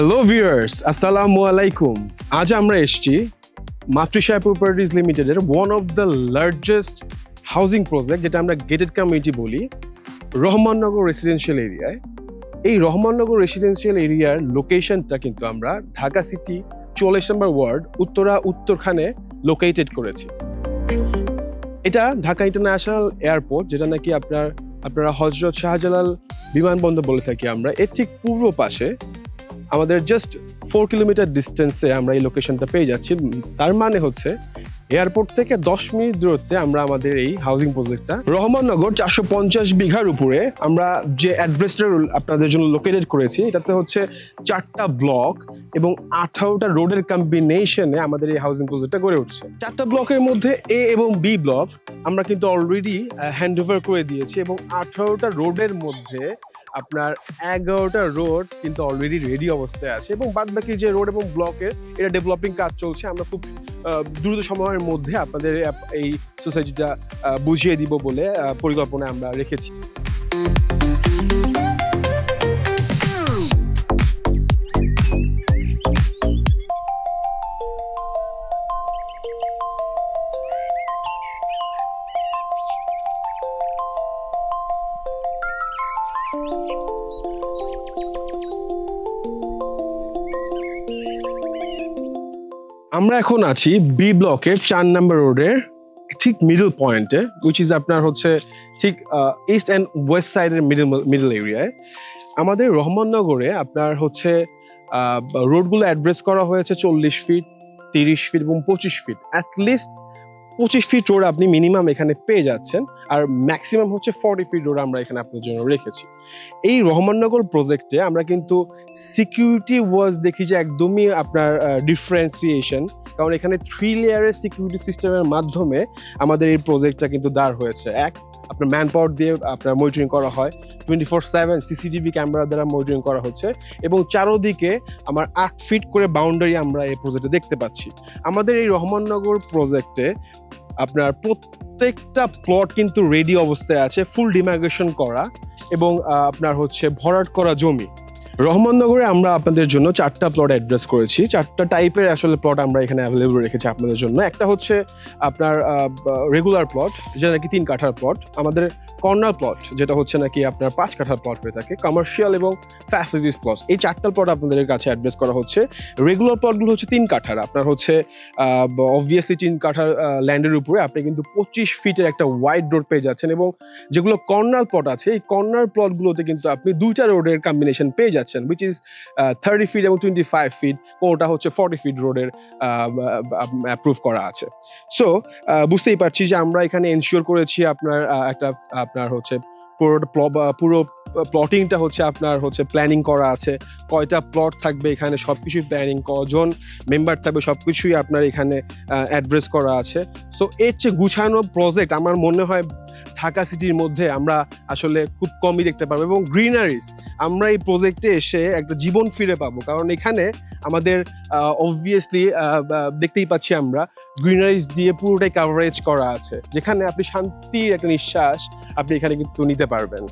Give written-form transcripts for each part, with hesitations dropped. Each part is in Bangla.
হ্যালো ভিউয়ার্স, আসসালামু আলাইকুম। আজ আমরা এসেছি মাতৃষা প্রপার্টিজ লিমিটেডের one of the largest housing project, যেটা আমরা গেটেড কমিউনিটি বলি, রহমাননগর রেসিডেন্সিয়াল এরিয়ায়। এই রহমাননগর রেসিডেন্সিয়াল এরিয়ার লোকেশনটা কিন্তু আমরা ঢাকা সিটি 44 নম্বর ওয়ার্ড উত্তরখানে লোকেটেড করেছি। এটা ঢাকা ইন্টারন্যাশনাল এয়ারপোর্ট, যেটা নাকি আপনারা হযরত শাহজালাল বিমানবন্দর বলে থাকি আমরা। এর ঠিক পূর্ব পাশে আমাদের জাস্ট 4 কিলোমিটার ডিস্টেন্সে আমরা এই লোকেশনটা পেয়ে যাচ্ছি। তার মানে হচ্ছে এয়ারপোর্ট থেকে 10 মিনিট দূরত্বে আমরা আমাদের এই হাউজিং প্রজেক্টটা রহমাননগর 450 বিঘার উপরে আমরা যে অ্যাড্রেসটা আপনাদের জন্য লোকেটেড করেছি, এটাতে হচ্ছে 4টা ব্লক এবং 18টা রোডের কম্বিনেশনে আমাদের এই হাউজিং প্রজেক্টটা গড়ে উঠছে। 4টা ব্লকের মধ্যে এ এবং বি ব্লক আমরা কিন্তু অলরেডি হ্যান্ড ওভার করে দিয়েছি এবং 18টা রোডের মধ্যে আপনার 11টা রোড কিন্তু অলরেডি রেডি অবস্থায় আছে এবং বাদ বাকি যে রোড এবং ব্লকের এটা ডেভেলপিং কাজ চলছে। আমরা খুব দ্রুত সময়ের মধ্যে আপনাদের এই সোসাইটিটা বুঝিয়ে দিব বলে পরিকল্পনা আমরা রেখেছি। আমরা এখন আছি বি ব্লকের 4 নম্বর রোডের ঠিক মিডল পয়েন্টে, উইচ ইজ আপনার হচ্ছে ঠিক ইস্ট অ্যান্ড ওয়েস্ট সাইডের মিডল এরিয়ায়। আমাদের রহমাননগরে আপনার হচ্ছে রোডগুলো অ্যাড্রেস করা হয়েছে 40 ফিট, 30 ফিট এবং 25 ফিট। অ্যাটলিস্ট 25 ফিট রোড আপনি মিনিমাম এখানে পেয়ে যাচ্ছেন, আর ম্যাক্সিমাম হচ্ছে 40 ফিট রোড আমরা এখানে আপনার জন্য রেখেছি। এই রহমাননগর প্রজেক্টে আমরা কিন্তু সিকিউরিটি ওয়াজ দেখি যে একদমই আপনার ডিফারেন্সিয়েশন, কারণ এখানে 3 লেয়ারের সিকিউরিটি সিস্টেমের মাধ্যমে আমাদের এই প্রজেক্টটা কিন্তু দাঁড় হয়েছে। আপনার ম্যান পাওয়ার দিয়ে আপনার মনিটরিং করা হয়, 24/7 সিসিটিভি ক্যামেরা দ্বারা মনিটরিং করা হচ্ছে এবং চারোদিকে আমার 8 ফিট করে বাউন্ডারি আমরা এই প্রজেক্টে দেখতে পাচ্ছি। আমাদের এই রহমাননগর প্রজেক্টে আপনার প্রত্যেকটা প্লট কিন্তু রেডি অবস্থায় আছে, ফুল ডিমার্কেশন করা এবং আপনার হচ্ছে ভরাট করা জমি। রহমাননগরে আমরা আপনাদের জন্য 4টা প্লট অ্যাড্রেস করেছি। 4টা টাইপের আসলে প্লট আমরা এখানে অ্যাভেলেবল রেখেছি আপনাদের জন্য। একটা হচ্ছে আপনার রেগুলার প্লট, যেটা নাকি 3 কাঠার প্লট। আমাদের কর্নার প্লট, যেটা হচ্ছে নাকি আপনার 5 কাঠার প্লট হয়ে থাকে। কমার্শিয়াল এবং ফ্যাসিলিটিস প্লট, এই 4টা প্লট আপনাদের কাছে অ্যাড্রেস করা হচ্ছে। রেগুলার প্লটগুলো হচ্ছে 3 কাঠার। আপনার হচ্ছে অবভিয়াসলি 3 কাঠার ল্যান্ডের উপরে আপনি কিন্তু 25 ফিটের একটা ওয়াইড রোড পেয়ে যাচ্ছেন এবং যেগুলো কর্নার প্লট আছে, এই কর্নার প্লটগুলোতে কিন্তু আপনি 2টা রোডের কম্বিনেশন পেয়ে যাচ্ছেন, which is 30 ফিট এবং 25 ফিট। কোনটা হচ্ছে 40 ফিট রোডের অ্যাপ্রুভ করা আছে। সো বুঝতেই পারছি যে আমরা এখানে এনশিওর করেছি আপনার হচ্ছে পুরো প্লটিংটা হচ্ছে আপনার হচ্ছে প্ল্যানিং করা আছে। কয়টা প্লট থাকবে এখানে সবকিছু প্ল্যানিং, কজন মেম্বার থাকবে সবকিছুই আপনার এখানে অ্যাড্রেস করা আছে। সো এর চেয়ে গুছানো প্রজেক্ট আমার মনে হয় ঢাকা সিটির মধ্যে আমরা আসলে খুব কমই দেখতে পারবো এবং গ্রিনারিজ আমরা এই প্রজেক্টে এসে একটা জীবন ফিরে পাবো, কারণ এখানে আমাদের অবভিয়াসলি দেখতেই পাচ্ছি আমরা গ্রিনারিজ দিয়ে পুরোটাই কাভারেজ করা আছে, যেখানে আপনি শান্তির একটা নিঃশ্বাস আপনি এখানে কিন্তু নিতে পারবেন।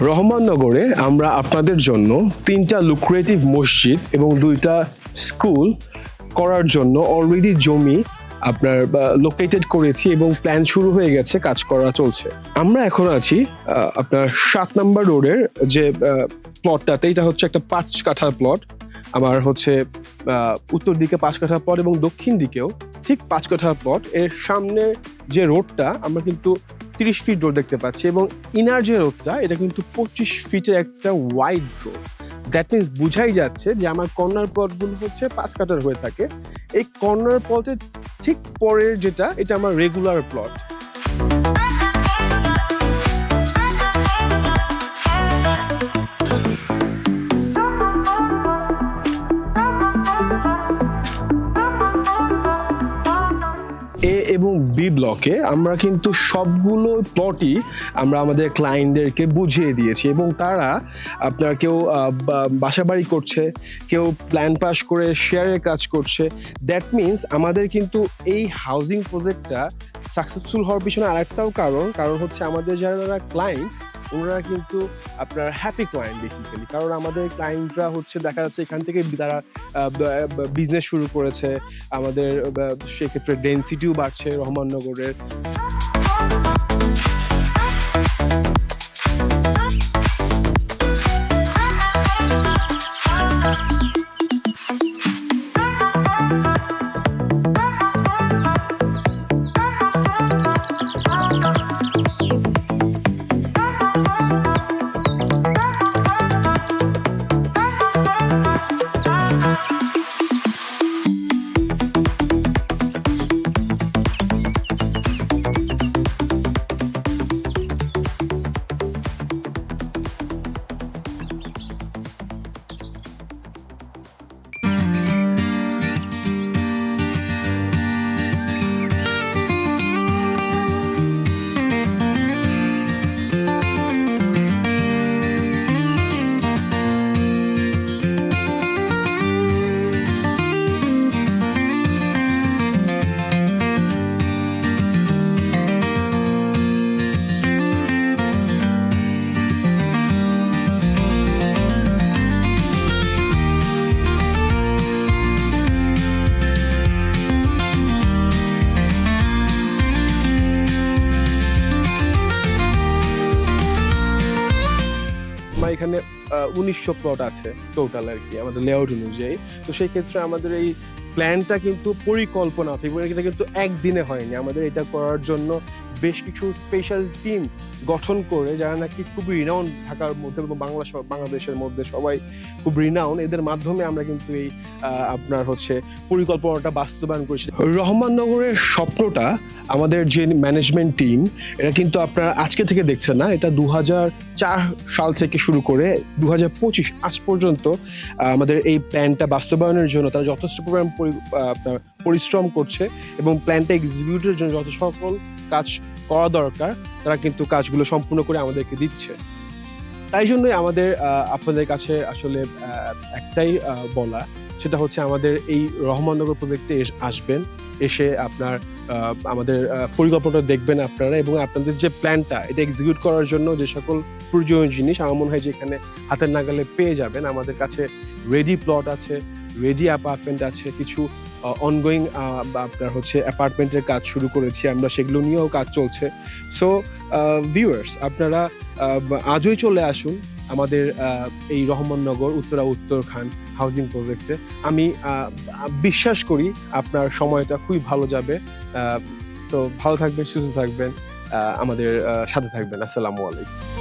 রহমাননগরে আমরা আপনাদের জন্য 3টা লুক্রেটিভ মসজিদ এবং 2টা স্কুল করার জন্য অলরেডি জমি আপনার লোকেটেড করেছি এবং প্ল্যান শুরু হয়ে গেছে, কাজ করা চলছে। আমরা এখন আছি আপনার 7 নম্বর রোডের যে প্লটটাতে। এটা হচ্ছে একটা 5 কাঠার প্লট। আমার হচ্ছে উত্তর দিকে 5 কাঠার প্লট এবং দক্ষিণ দিকেও ঠিক 5 কাঠার প্লট। এর সামনে যে রোডটা আমরা কিন্তু 30 ফিট রোড দেখতে পাচ্ছি এবং ইনার যে রোডটা এটা কিন্তু 25 ফিটের একটা ওয়াইড রোড। দ্যাট মিনস বুঝাই যাচ্ছে যে আমার কর্নার প্লটগুলো হচ্ছে 5 কাঠার হয়ে থাকে। এই কর্নার প্লটের ঠিক পরের যেটা, এটা আমার রেগুলার প্লট। এবং বি ব্লকে আমরা কিন্তু সবগুলো প্লটই আমরা আমাদের ক্লায়েন্টদেরকে বুঝিয়ে দিয়েছি এবং তারা আপনার কেউ বাসাবাড়ি করছে, কেউ প্ল্যান পাস করে শেয়ারের কাজ করছে। দ্যাট মিনস আমাদের কিন্তু এই হাউজিং প্রজেক্টটা সাকসেসফুল হওয়ার পিছনে আরেকটাও কারণ হচ্ছে আমাদের যারা ক্লায়েন্ট ওনারা কিন্তু আপনার হ্যাপি ক্লায়েন্ট বেসিক্যালি। কারণ আমাদের ক্লায়েন্টরা হচ্ছে দেখা যাচ্ছে এখান থেকে তারা বিজনেস শুরু করেছে, আমাদের সেক্ষেত্রে ডেন্সিটিও বাড়ছে রহমাননগরের। এখানে 1900 প্লট আছে টোটাল আর কি আমাদের লেআউট অনুযায়ী। তো সেই ক্ষেত্রে আমাদের এই প্ল্যানটা কিন্তু পরিকল্পনা থেকে এটা কিন্তু একদিনে হয়নি। আমাদের এটা করার জন্য বেশ কিছু স্পেশাল টিম গঠন করে যারা নাকি খুব রিনাউন্ড ঢাকার মধ্যে এবং বাংলাদেশের মধ্যে সবাই খুব রিনাউন্ড, এদের মাধ্যমে আমরা কিন্তু এই আপনার হচ্ছে পরিকল্পনাটা বাস্তবায়ন করেছি। রহমাননগরের স্বপ্নটা আমাদের যে ম্যানেজমেন্ট টিম এটা কিন্তু আপনারা আজকে থেকে দেখছেন না, এটা 2004 সাল থেকে শুরু করে 2025 আজ পর্যন্ত আমাদের এই প্ল্যানটা বাস্তবায়নের জন্য তারা যথেষ্ট পরিমাণ পরিশ্রম করছে এবং প্ল্যানটা এক্সিকিউটের জন্য যত সকল কাজ করা দরকার তারা কিন্তু কাজগুলো সম্পূর্ণ করে আমাদেরকে দিচ্ছে। তাই জন্যই আমাদের আপনাদের কাছে আসলে একটাই বলা, সেটা হচ্ছে আমাদের এই রহমাননগর প্রজেক্টে আসবেন, এসে আপনার আমাদের পরিকল্পনাটা দেখবেন আপনারা এবং আপনাদের যে প্ল্যানটা এটা এক্সিকিউট করার জন্য যে সকল প্রয়োজনীয় জিনিস আমার মনে হয় যে এখানে হাতের নাগালে পেয়ে যাবেন। আমাদের কাছে রেডি প্লট আছে, রেডি অ্যাপার্টমেন্ট আছে, কিছু অনগোয়িং আপনার হচ্ছে অ্যাপার্টমেন্টের কাজ শুরু করেছি আমরা, সেগুলো নিয়েও কাজ চলছে। সো ভিউয়ার্স আপনারা আজই চলে আসুন আমাদের এই রহমাননগর উত্তরখান হাউজিং প্রজেক্টে। আমি বিশ্বাস করি আপনার সময়টা খুবই ভালো যাবে। তো ভালো থাকবেন, সুস্থ থাকবেন, আমাদের সাথে থাকবেন। আসসালামু আলাইকুম।